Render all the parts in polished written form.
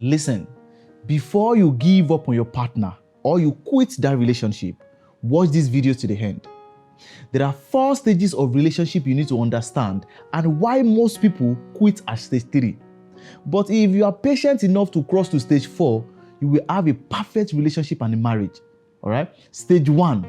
Listen, before you give up on your partner or you quit that relationship, watch this video to the end. There are 4 stages of relationship you need to understand and why most people quit at stage 3. But if you are patient enough to cross to stage 4, you will have a perfect relationship and a marriage. All right? Stage 1,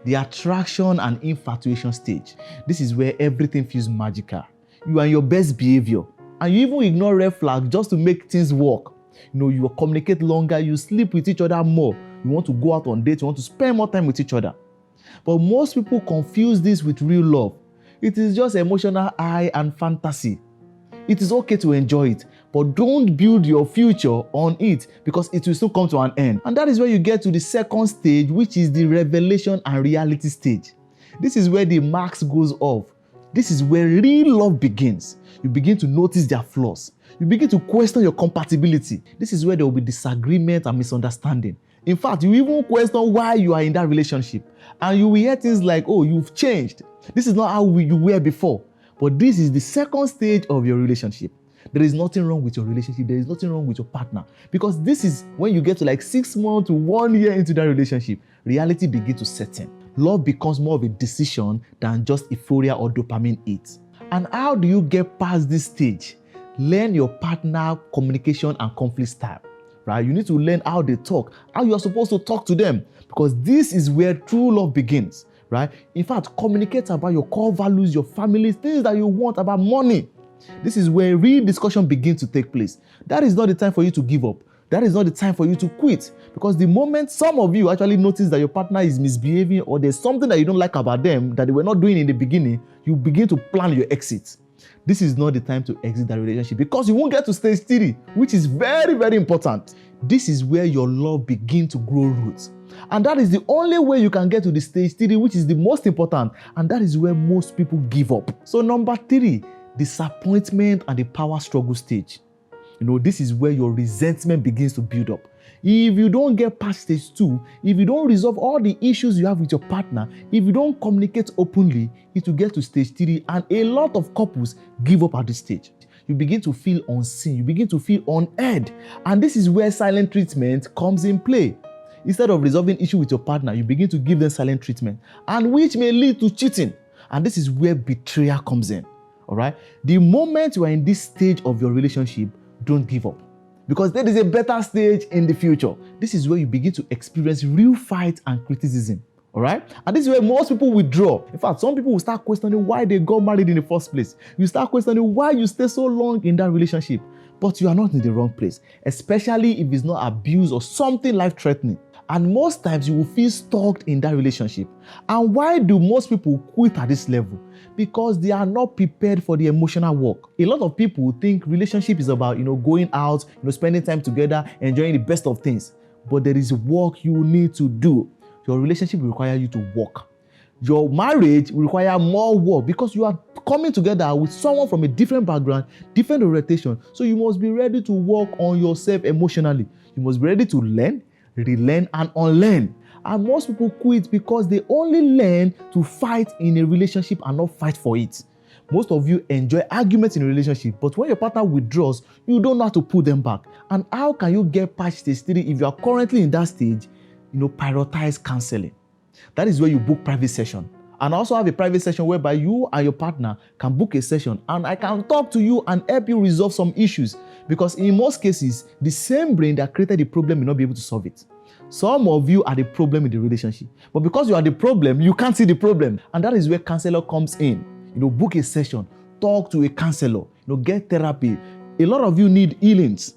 the attraction and infatuation stage. This is where everything feels magical. You are in your best behavior and you even ignore red flags just to make things work. You communicate longer, you sleep with each other more, you want to go out on dates, you want to spend more time with each other. But most people confuse this with real love. It is just emotional high and fantasy. It is okay to enjoy it, but don't build your future on it because it will soon come to an end. And that is where you get to the second stage, which is the revelation and reality stage. This is where the mask goes off. This is where real love begins. You begin to notice their flaws. You begin to question your compatibility. This is where there will be disagreement and misunderstanding. In fact, you even question why you are in that relationship. And you will hear things like, oh, you've changed. This is not how you were before. But this is the second stage of your relationship. There is nothing wrong with your relationship. There is nothing wrong with your partner. Because this is when you get to like 6 months to 1 year into that relationship, reality begins to set in. Love becomes more of a decision than just euphoria or dopamine hit. And how do you get past this stage? Learn your partner communication and conflict style. Right? You need to learn how they talk, how you are supposed to talk to them, because this is where true love begins. Right? In fact, communicate about your core values, your family, things that you want, about money. This is where real discussion begins to take place. That is not the time for you to give up. That is not the time for you to quit. Because the moment some of you actually notice that your partner is misbehaving or there's something that you don't like about them that they were not doing in the beginning, you begin to plan your exit. This is not the time to exit that relationship because you won't get to stage 3, which is very, very important. This is where your love begins to grow roots. And that is the only way you can get to the stage 3, which is the most important. And that is where most people give up. So number 3, disappointment and the power struggle stage. This is where your resentment begins to build up. If you don't get past stage 2, if you don't resolve all the issues you have with your partner, if you don't communicate openly, it will get to stage 3, and a lot of couples give up at this stage. You begin to feel unseen, you begin to feel unheard, and this is where silent treatment comes in play. Instead of resolving issue with your partner, you begin to give them silent treatment, and which may lead to cheating, and this is where betrayal comes in. All right? The moment you are in this stage of your relationship, don't give up. Because there is a better stage in the future. This is where you begin to experience real fight and criticism. All right? And this is where most people withdraw. In fact, some people will start questioning why they got married in the first place. You start questioning why you stay so long in that relationship. But you are not in the wrong place, especially if it's not abuse or something life-threatening. And most times you will feel stuck in that relationship. And why do most people quit at this level? Because they are not prepared for the emotional work. A lot of people think relationship is about, going out, spending time together, enjoying the best of things. But there is work you need to do. Your relationship will require you to work. Your marriage will require more work because you are coming together with someone from a different background, different orientation. So you must be ready to work on yourself emotionally. You must be ready to learn, relearn, and unlearn. And most people quit because they only learn to fight in a relationship and not fight for it. Most of you enjoy arguments in a relationship, but when your partner withdraws, you don't know how to pull them back. And how can you get past stage 3 if you are currently in that stage? Prioritize counseling. That is where you book private session. And I also have a private session whereby you and your partner can book a session and I can talk to you and help you resolve some issues. Because in most cases, the same brain that created the problem may not be able to solve it. Some of you are the problem in the relationship. But because you are the problem, you can't see the problem. And that is where counselor comes in. Book a session, talk to a counselor, get therapy. A lot of you need healings.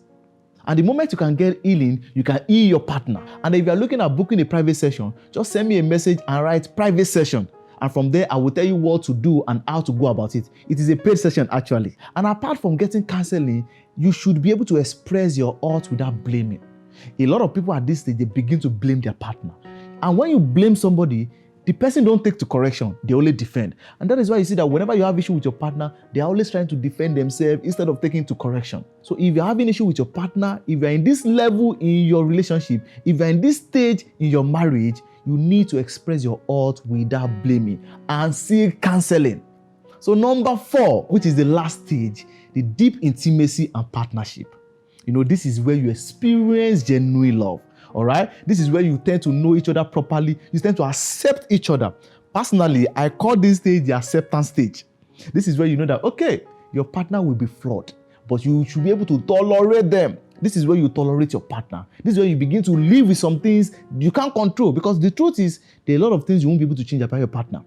And the moment you can get healing, you can heal your partner. And if you are looking at booking a private session, just send me a message and write private session. And from there, I will tell you what to do and how to go about it. It is a paid session, actually. And apart from getting counseling, you should be able to express your heart without blaming. A lot of people at this stage, they begin to blame their partner. And when you blame somebody, the person don't take to correction. They only defend. And that is why you see that whenever you have issue with your partner, they are always trying to defend themselves instead of taking to correction. So if you're having issue with your partner, if you're in this level in your relationship, if you're in this stage in your marriage, you need to express your heart without blaming and seek counseling. So number 4, which is the last stage, the deep intimacy and partnership. This is where you experience genuine love. All right? This is where you tend to know each other properly. You tend to accept each other. Personally, I call this stage the acceptance stage. This is where you know that, okay, your partner will be flawed, but you should be able to tolerate them. This is where you tolerate your partner. This is where you begin to live with some things you can't control, because the truth is, there are a lot of things you won't be able to change about your partner.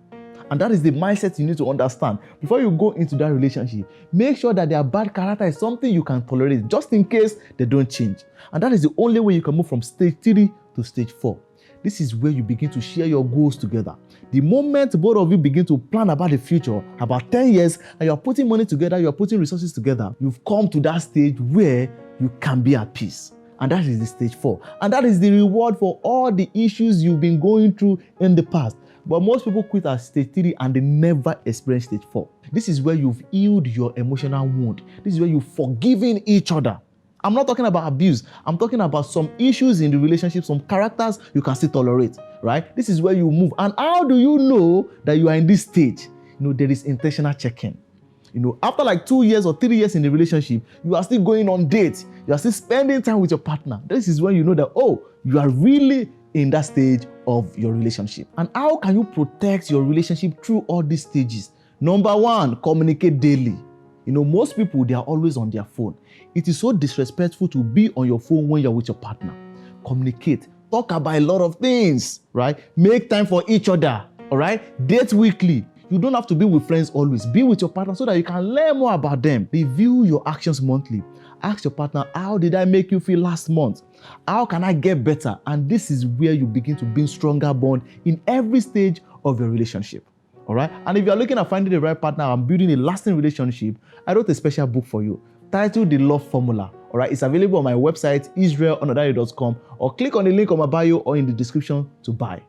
And that is the mindset you need to understand. Before you go into that relationship, make sure that their bad character is something you can tolerate, just in case they don't change. And that is the only way you can move from stage 3 to stage 4. This is where you begin to share your goals together. The moment both of you begin to plan about the future, about 10 years, and you're putting money together, you're putting resources together, you've come to that stage where you can be at peace. And that is the stage 4. And that is the reward for all the issues you've been going through in the past. But most people quit at stage 3 and they never experience stage 4. This is where you've healed your emotional wound. This is where you've forgiven each other. I'm not talking about abuse. I'm talking about some issues in the relationship, some characters you can still tolerate, right? This is where you move. And how do you know that you are in this stage? There is intentional check-in. After like 2 years or 3 years in the relationship, you are still going on dates. You are still spending time with your partner. This is when you know that, oh, you are really in that stage of your relationship. And how can you protect your relationship through all these stages? Number 1, communicate daily. Most people, they are always on their phone. It is so disrespectful to be on your phone when you're with your partner. Communicate. Talk about a lot of things, right? Make time for each other, all right? Date weekly. You don't have to be with friends always. Be with your partner so that you can learn more about them. Review your actions monthly. Ask your partner, how did I make you feel last month? How can I get better? And this is where you begin to build stronger bond in every stage of your relationship. All right? And if you're looking at finding the right partner and building a lasting relationship, I wrote a special book for you titled The Love Formula. All right? It's available on my website, israelonadare.com, or click on the link on my bio or in the description to buy.